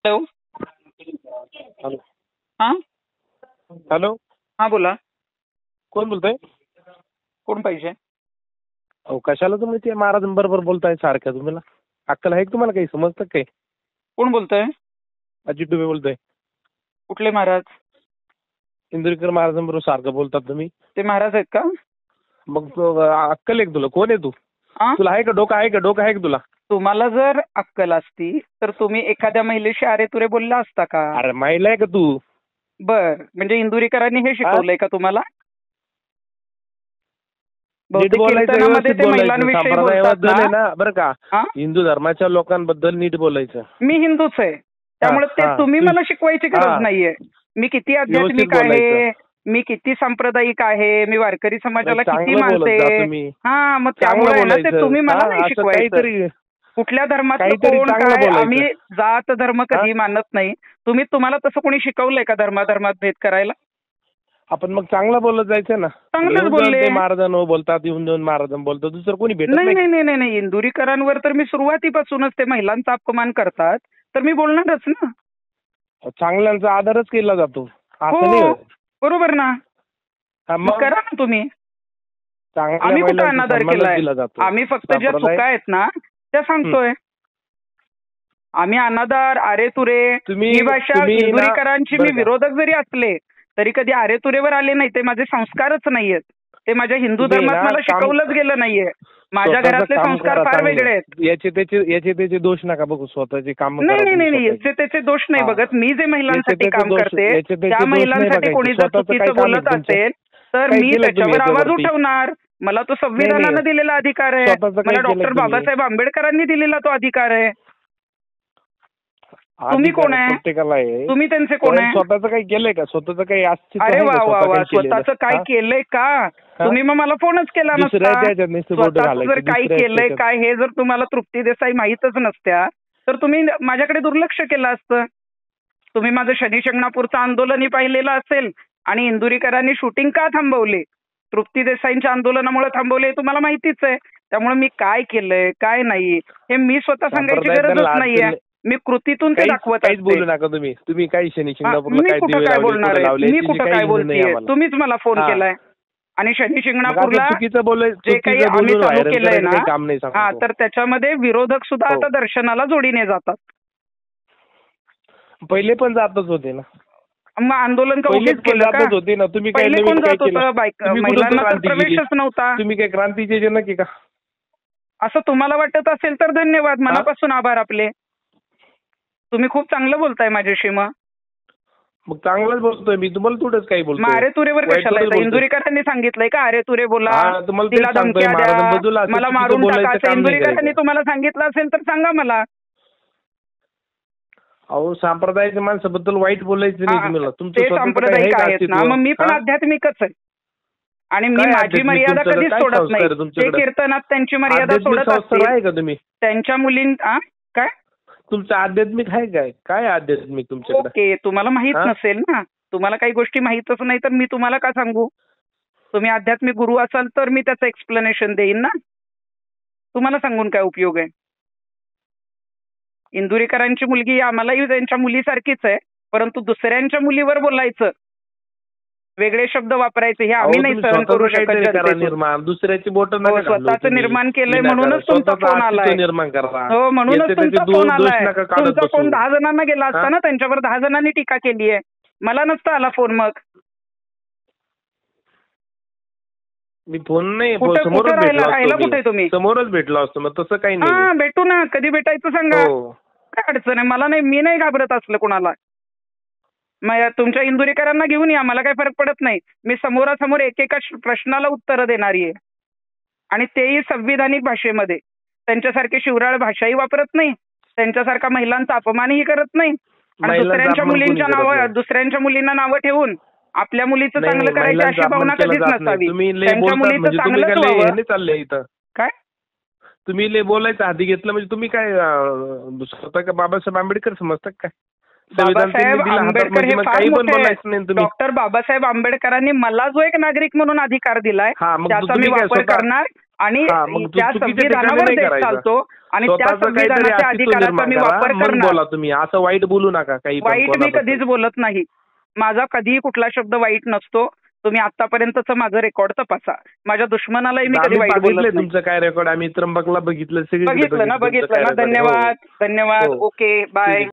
Hello. Hello. हां hello. हां बोला. कोण बोलतोय? कोण पाहिजे? अहो कशाला तुम्ही ते महाराजांबरोबर बोलताय सारख्या? तुम्हाला अक्कल आहे का? तुम्हाला काही समजतं काय? कोण बोलतोय? अजित डुबे बोलतोय. कुठले महाराज? इंदुरीकर महाराजांबरोबर सारखं बोलतात तुम्ही. ते महाराज आहेत का? मग अक्कल आहे का तुला? कोण आहे तू? हां तुला आहे का डोकं? आहे का डोकं? आहे का तुला? तुम्हाला जर अक्कल असती तर तुम्ही एखाद्या महिलेशी अरे तुरे बोलला असता का? अरे महिला आहे का तू? बर म्हणजे इंदुरीकरांनी हे शिकवलंय का तुम्हाला? नीट बहुतेक बोलायचं, कीर्तनामध्ये व्यवस्थित ते बोलायचं. महिलांविषयी संप्रदायाबद्दल आहे बोलतात ना, बरं का, हां? हिंदू धर्माच्या लोकांबद्दल नीट बोलायचं. मी हिंदूच आहे त्यामुळे ते हां. तुम्ही मला शिकवायची गरज हां. नाहीये. मी किती व्यवस्थित आध्यात्मिक आहे, बोलायचं. मी किती सांप्रदायिक आहे, मी वारकरी समाजाला किती चांगलं बोलत जा मानते. तुम्ही. हा मग चांगलं त्यामुळे ना ते बोलायचं. तुम्ही मला हां, नाही असं शिकवायचं. काहीतरी कुठल्या धर्मातलं काहीतरी कोण चांगलं काय, बोलायचं. आम्ही जात धर्म कधी मानत नाही. तुम्हाला तसं कोणी शिकवलंय का धर्माधर्मात भेद करायला? आपण मग चांगलं बोलत जायचं ना. चांगलंच येऊन जाऊन बोलले. ते महाराजांनो बोलतात, येऊन जाऊन महाराजां बोलतात. दुसरं कोणी भेटत नाही नाही. नाही नाही नाही नाही इंदुरीकरांवर तर मी सुरुवातीपासूनच ते महिलांचा अपमान करतात तर मी बोलणारच ना. चांगल्यांचा आदरच केला जातो. असं हो नाही होत. बरोबर ना. हा, मग मग करा ना तुम्ही. चांगल्या आम्ही कुठं महिलांचा अनादर सन्मानच केलाय? दिला जातो. आम्ही फक्त ज्या संप्रदाय चुका आहेत ना त्या सांगतोय. आम्ही अनादर अरे तुरे ही भाषा इंदुरीकरांची मी विरोधक जरी असले तरी कधी अरे तुरेवर आले नाही. ते माझे संस्कारच नाहीयेत. ते माझ्या हिंदू धर्मात मला शिकवलंच गेलं नाहीये. माझ्या घरातले संस्कार फार वेगळे आहेत. याचे त्याचे दोष नका बघू, स्वतःचे काम करा. नाही नाही तुम्ही नाही स्वतःचे. याचे त्याचे दोष नाही हां. बघत. मी जे महिलांसाठी याचे काम त्याचे करते दोष- याचे त्याचे त्या दोष नाही महिलांसाठी बघायचे. कोणी जर स्वतःचं चुकीचं काही काम आहे बोलत तुमचं? असेल तर काय मी केलं तुम्ही त्याच्यावर आवाज याच्यावरती? उठवणार. मला तो संविधानानं दिलेला अधिकार आहे. स्वतःचं काय मला केलं डॉक्टर तुम्ही? बाबासाहेब आंबेडकरांनी दिलेला तो अधिकार आहे. तुम्ही अधिकार कोण आहे? प्रत्येकाला आहे. तुम्ही त्यांचे कोण पण आहे? स्वतःचं काही केलंय का? स्वतःचं काही अस्तित्व अरे आहे वा का? वा स्वतः वा काही केलेलं? स्वतःचं काय हां? केलंय का? हां? तुम्ही मग मला फोनच केला नसता. दुसऱ्याच्या ह्याच्यात नुसतं बोटं स्वतःच घालायची, जर काही दुसऱ्याच्या केलंय ह्याच्यात. काय हे जर तुम्हाला तृप्ती देसाई माहीतच नसत्या तर तुम्ही माझ्याकडे दुर्लक्ष केलं असतं. तुम्ही माझं शनी शिंगणापूरचं आंदोलनही पाहिलेलं असेल आणि इंदुरीकरांनी शूटिंग का थांबवले, तृप्ती देसाईंच्या आंदोलनामुळे थांबवले हे तुम्हाला माहितीच आहे. त्यामुळे मी काय केलंय काय नाही हे मी स्वतः सांगायची गरजच नाहीये. मी कृतीतून ते दाखवत काहीच बोलू असते. नका तुम्ही. तुम्ही काही शनी शिंगणापूरला मी काय कुठं दिवे काय लावले, बोलणार कुठं आहे? लावले, मी याची कुठं काही काय घेणं नाही बोलतीये? आम्हाला. तुम्हीच मला फोन हां. केलाय आणि शनी मग आता शिंगणापूरला चुकीचं बोलायचं, जे काही चुकीचं आम्ही बोलून चालू व्हायरल केलंय करायचं ना काही काम नाही हा सांगतो. तर त्याच्यामध्ये विरोधक सुद्धा हो. आता दर्शनाला जोडीने जातात. पहिले पण जातच होते ना. मग आंदोलन का पहिले उभीच पण केलं का? जातच होते ना. तुम्ही काय पहिले नवीन कोण काय जात केलं? होतं? तुम्ही कुठं महिलांना तर क्रांती केली? प्रवेशच नव्हता. तुम्ही काय क्रांतीचे जनक आहे का? असं तुम्हाला वाटत असेल तर धन्यवाद, मनापासून आभार आपले. तुम्ही खूप चांगलं बोलताय माझ्याशी. मग चांगलंच बोलतोय मी. तुम्हाला थोडंच काही मग बोलतोय. अरे तुरेवर वाईट कशाला थोडंच येतं? बोलतोय. इंदुरीकरांनी सांगितलंय का अरे तुरे बोला, हां, तुम्हाला तेच तिला सांगतोय, धमक्या महाराजांबद्दल द्या, असं मला चुकीचं मारून बोलायचं टाका, असं काम नाही इंदुरीकरांनी करायचं. तुम्हाला सांगितलं असेल तर सांगा मला. अहो सांप्रदायिक माणसाबद्दल वाईट बोलायचं नाही तुम्हाला. तुमचं ते स्वतःचं काही सांप्रदायिक आहे का आहेत ना. अस्तित्व? मग मी पण हां? आध्यात्मिकच आहे आणि मी काय माझी आध्यात्मिक मर्यादा तुमच्याकडे? कधीच काय सोडत संस्कार नाही. आहे ते तुमच्याकडे? कीर्तनात त्यांची मर्यादा आध्यात्मिक सोडत संस्कार असतील आहे का तुम्ही? त्यांच्या काय तुमचं आध्यात्मिक आहे काय? काय आध्यात्मिक तुमच्याकडे? ओके, तुम्हाला माहित हां? नसेल ना. तुम्हाला काही गोष्टी माहीतच नाही तर मी तुम्हाला का सांगू? तुम्ही आध्यात्मिक गुरु असाल तर मी त्याचं एक्सप्लेनेशन देईन ना. तुम्हाला सांगून काय उपयोग आहे? इंदुरीकरांची मुलगी आम्हालाही त्यांच्या मुलीसारखीच आहे, परंतु दुसऱ्यांच्या मुलीवर बोलायचं, वेगळे शब्द वापरायचे हे आम्ही अहो, नाही तुम्ही सहन करू स्वतःचं शकत काहीतरी करा जनतेतून. निर्माण. दुसऱ्याची बोटं हो, नका घालू स्वतःचं तुम्ही. निर्माण केलंय विनाकारण. म्हणूनच तुमचा स्वतःचं फोन आलाय. अस्तित्व निर्माण करा. हो, म्हणूनच याचे तुमचा त्याचे फोन दोष आलाय. नका काढत तुमचा फोन बसू. 10 जणांना गेला असता हां? ना, त्यांच्यावर 10 जणांनी टीका केली आहे. मला नसता आला फोन. मग मी फोन नाही, कुठं समोरच राहिला भेटलो कुठे असतो तुम्ही? मी. समोरच भेटलो असतो. मग तसं काही नाही. हा भेटू ना. कधी भेटायचं सांगा. हो. काय अडचण आहे? मला नाही, मी नाही घाबरत असलं कोणाला. मग तुमच्या इंदुरीकरांना घेऊन या, मला काही फरक पडत नाही. मी समोरासमोर एकेका प्रश्नाला उत्तरं देणारी आहे आणि तेही संविधानिक भाषेमध्ये. त्यांच्यासारखी शिवराळ भाषाही वापरत नाही, त्यांच्यासारखा महिलांचा अपमानही करत नाही आणि महिलांचा दुसऱ्यांच्या अपमान मुलींच्या कोणी करत नावं, नाही. दुसऱ्यांच्या मुलींना नावं ठेवून आपल्या मुलीचं नाही, चांगलं करायची महिलांचा अशी भावना अपमान केला कधीच जात नाही. नसावी. तुम्ही लय त्यांच्या बोलतात मुलीचं म्हणजे तुम्ही चांगलंच काय लय व्हावं. हे चाललंय इथं. काय तुम्ही लय बोलायचं हाती घेतलं म्हणजे तुम्ही काय स्वतः का बाबासाहेब आंबेडकर समजतात काय? संविधान त्यांनी बाबासाहेब दिलं हातात आंबेडकर म्हणजे हे मग फार काही पण मोठे बोलायचं नाही तुम्ही. डॉक्टर बाबासाहेब आंबेडकरांनी मला जो एक नागरिक म्हणून अधिकार दिलाय हां, मग त्याचा मी तुम्ही काय वापर स्वतः करणार आणि हा, मग त्या चुकीच्या ठिकाणी संविधानावर नाही देश करायचं. चालतो आणि त्या स्वतःचं काहीतरी संविधानाच्या अस्तित्व अधिकाराचा निर्माण मी करा, वापर मग करणार. बोला तुम्ही. असं वाईट बोलू नका काही पण वाईट मी कोणाबद्दल. कधीच बोलत नाही. माझा कधीही कुठला शब्द वाईट नसतो. तुम्ही आतापर्यंतचं माझं रेकॉर्ड तपासा. माझ्या दुश्मनालाही मी कधी आम्ही वाईट बघितलंय बोलत नाही. तुमचं काय रेकॉर्ड, आम्ही त्र्यंबकला बघितलं, सगळीकडे बघितलं ना. तुमचं काय record आहे. हो. धन्यवाद. हो. Okay bye.